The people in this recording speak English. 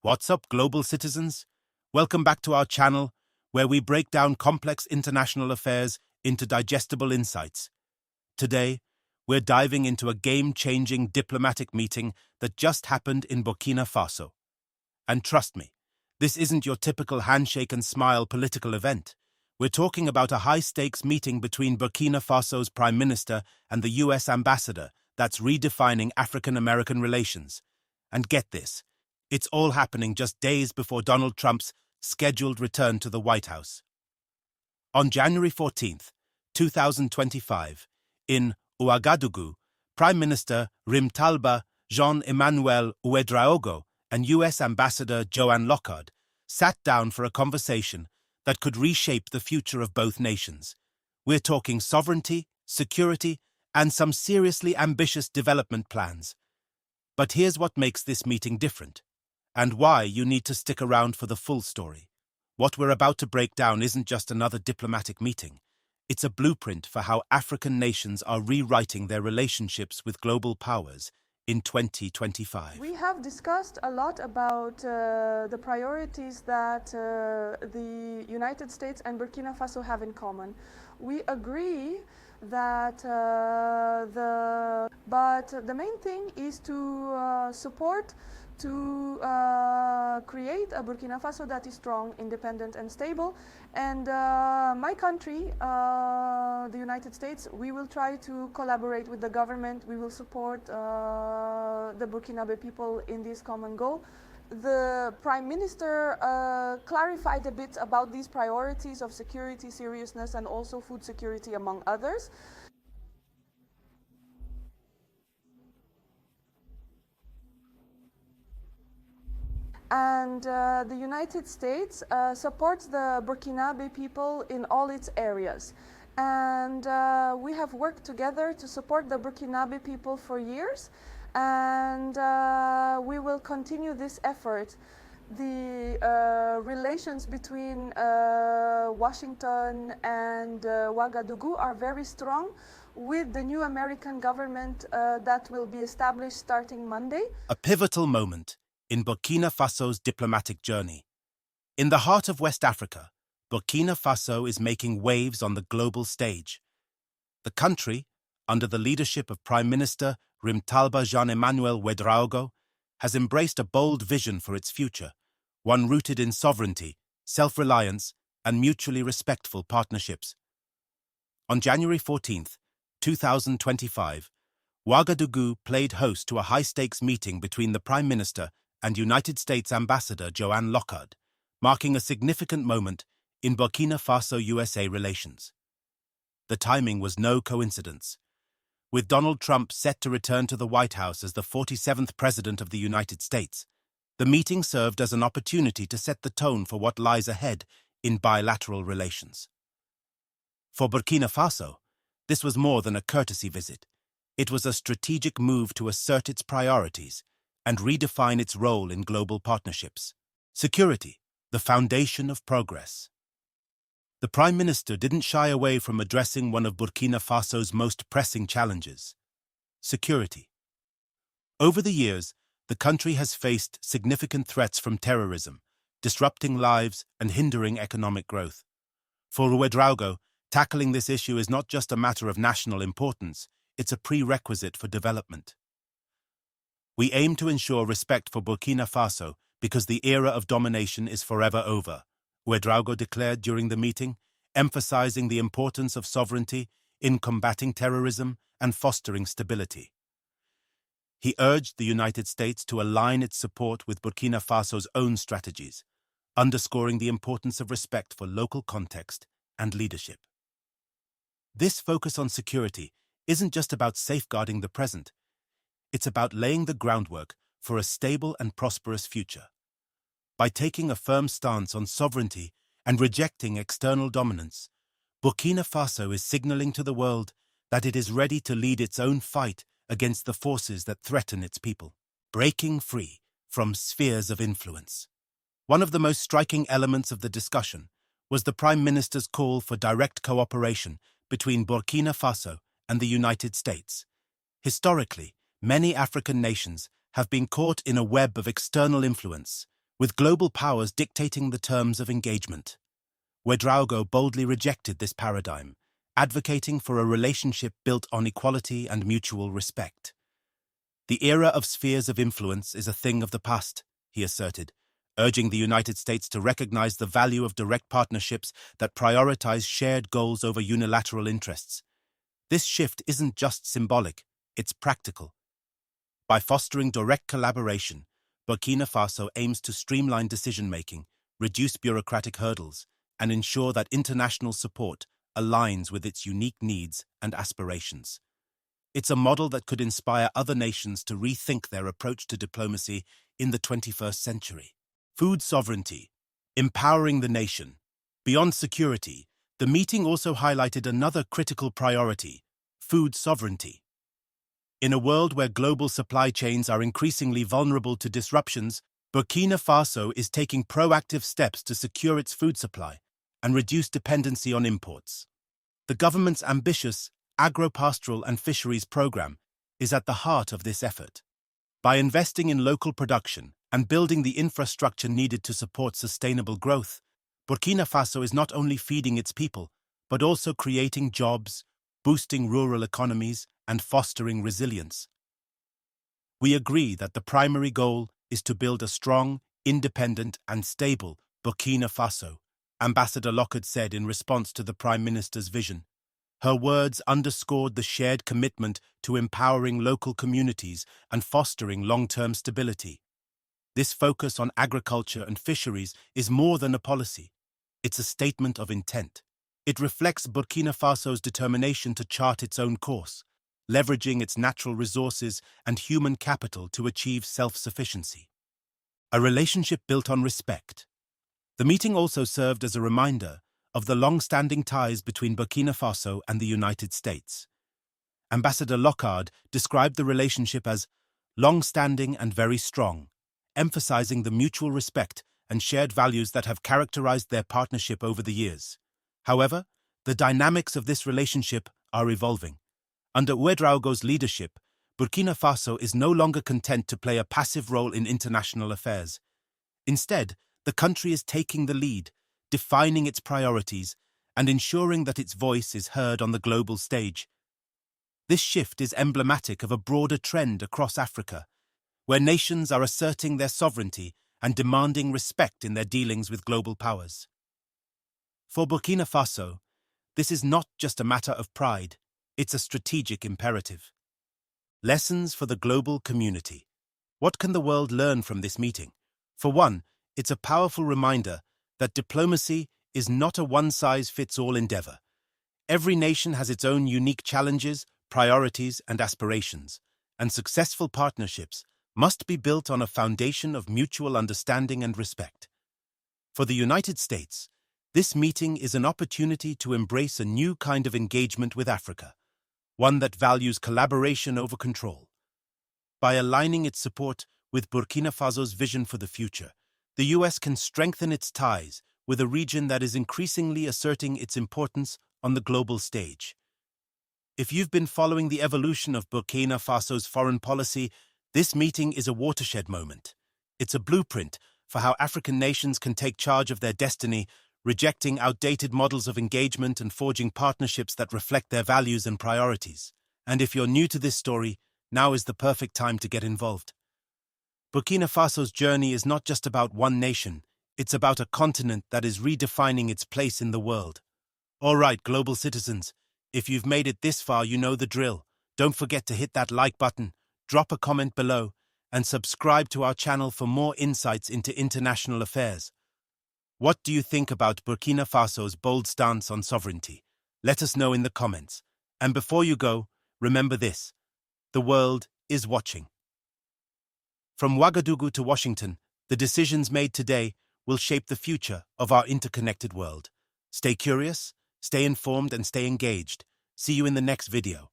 What's up, global citizens? Welcome back to our channel, where we break down complex international affairs into digestible insights. Today, we're diving into a game-changing diplomatic meeting that just happened in Burkina Faso. And trust me, this isn't your typical handshake and smile political event. We're talking about a high-stakes meeting between Burkina Faso's Prime Minister and the US Ambassador that's redefining African-American relations. And get this, it's all happening just days before Donald Trump's scheduled return to the White House. On January 14th, 2025, in Ouagadougou, Prime Minister Jean-Emmanuel Ouédraogo and US Ambassador Lockard sat down for a conversation that could reshape the future of both nations. We're talking sovereignty, security, and some seriously ambitious development plans. But here's what makes this meeting different, and why you need to stick around for the full story. What we're about to break down isn't just another diplomatic meeting. It's a blueprint for how African nations are rewriting their relationships with global powers in 2025. We have discussed a lot about the priorities that the United States and Burkina Faso have in common. We agree that but the main thing is to support to create a Burkina Faso that is strong, independent and stable. And my country, the United States, we will try to collaborate with the government. We will support the Burkinabe people in this common goal. The Prime Minister clarified a bit about these priorities of security, seriousness, and also food security, among others. And the United States supports the Burkinabe people in all its areas. And we have worked together to support the Burkinabe people for years. And we will continue this effort. The relations between Washington and Ouagadougou are very strong, with the new American government that will be established starting Monday. A pivotal moment in Burkina Faso's diplomatic journey. In the heart of West Africa, Burkina Faso is making waves on the global stage. The country, under the leadership of Prime Minister Jean-Emmanuel Ouédraogo, has embraced a bold vision for its future, one rooted in sovereignty, self-reliance, and mutually respectful partnerships. On January 14th, 2025, Ouagadougou played host to a high-stakes meeting between the Prime Minister and United States Ambassador Lockard, marking a significant moment in Burkina Faso-USA relations. The timing was no coincidence. With Donald Trump set to return to the White House as the 47th President of the United States, the meeting served as an opportunity to set the tone for what lies ahead in bilateral relations. For Burkina Faso, this was more than a courtesy visit. It was a strategic move to assert its priorities and redefine its role in global partnerships. Security, the foundation of progress. The Prime Minister didn't shy away from addressing one of Burkina Faso's most pressing challenges: security. Over the years, the country has faced significant threats from terrorism, disrupting lives and hindering economic growth. For Ouédraogo, tackling this issue is not just a matter of national importance, it's a prerequisite for development. We aim to ensure respect for Burkina Faso because the era of domination is forever over, Ouédraogo declared during the meeting, emphasizing the importance of sovereignty in combating terrorism and fostering stability. He urged the United States to align its support with Burkina Faso's own strategies, underscoring the importance of respect for local context and leadership. This focus on security isn't just about safeguarding the present. It's about laying the groundwork for a stable and prosperous future. By taking a firm stance on sovereignty and rejecting external dominance, Burkina Faso is signaling to the world that it is ready to lead its own fight against the forces that threaten its people, breaking free from spheres of influence. One of the most striking elements of the discussion was the Prime Minister's call for direct cooperation between Burkina Faso and the United States. Historically, many African nations have been caught in a web of external influence, with global powers dictating the terms of engagement. Ouédraogo boldly rejected this paradigm, advocating for a relationship built on equality and mutual respect. The era of spheres of influence is a thing of the past, he asserted, urging the United States to recognize the value of direct partnerships that prioritize shared goals over unilateral interests. This shift isn't just symbolic, it's practical. By fostering direct collaboration, Burkina Faso aims to streamline decision-making, reduce bureaucratic hurdles, and ensure that international support aligns with its unique needs and aspirations. It's a model that could inspire other nations to rethink their approach to diplomacy in the 21st century. Food sovereignty, empowering the nation. Beyond security, the meeting also highlighted another critical priority: food sovereignty. In a world where global supply chains are increasingly vulnerable to disruptions, Burkina Faso is taking proactive steps to secure its food supply and reduce dependency on imports. The government's ambitious agro-pastoral and fisheries program is at the heart of this effort. By investing in local production and building the infrastructure needed to support sustainable growth, Burkina Faso is not only feeding its people, but also creating jobs, boosting rural economies, and fostering resilience. We agree that the primary goal is to build a strong, independent, and stable Burkina Faso, Ambassador Lockard said in response to the Prime Minister's vision. Her words underscored the shared commitment to empowering local communities and fostering long-term stability. This focus on agriculture and fisheries is more than a policy. It's a statement of intent. It reflects Burkina Faso's determination to chart its own course, leveraging its natural resources and human capital to achieve self-sufficiency. A relationship built on respect. The meeting also served as a reminder of the long-standing ties between Burkina Faso and the United States. Ambassador Lockard described the relationship as long-standing and very strong, emphasizing the mutual respect and shared values that have characterized their partnership over the years. However, the dynamics of this relationship are evolving. Under Ouédraogo's leadership, Burkina Faso is no longer content to play a passive role in international affairs. Instead, the country is taking the lead, defining its priorities, and ensuring that its voice is heard on the global stage. This shift is emblematic of a broader trend across Africa, where nations are asserting their sovereignty and demanding respect in their dealings with global powers. For Burkina Faso, this is not just a matter of pride, it's a strategic imperative. Lessons for the global community. What can the world learn from this meeting? For one, it's a powerful reminder that diplomacy is not a one-size-fits-all endeavor. Every nation has its own unique challenges, priorities, and aspirations, and successful partnerships must be built on a foundation of mutual understanding and respect. For the United States, this meeting is an opportunity to embrace a new kind of engagement with Africa, one that values collaboration over control. By aligning its support with Burkina Faso's vision for the future, the US can strengthen its ties with a region that is increasingly asserting its importance on the global stage. If you've been following the evolution of Burkina Faso's foreign policy, this meeting is a watershed moment. It's a blueprint for how African nations can take charge of their destiny, rejecting outdated models of engagement and forging partnerships that reflect their values and priorities. And if you're new to this story, now is the perfect time to get involved. Burkina Faso's journey is not just about one nation, it's about a continent that is redefining its place in the world. All right, global citizens, if you've made it this far, you know the drill. Don't forget to hit that like button, drop a comment below, and subscribe to our channel for more insights into international affairs. What do you think about Burkina Faso's bold stance on sovereignty? Let us know in the comments. And before you go, remember this: the world is watching. From Ouagadougou to Washington, the decisions made today will shape the future of our interconnected world. Stay curious, stay informed, and stay engaged. See you in the next video.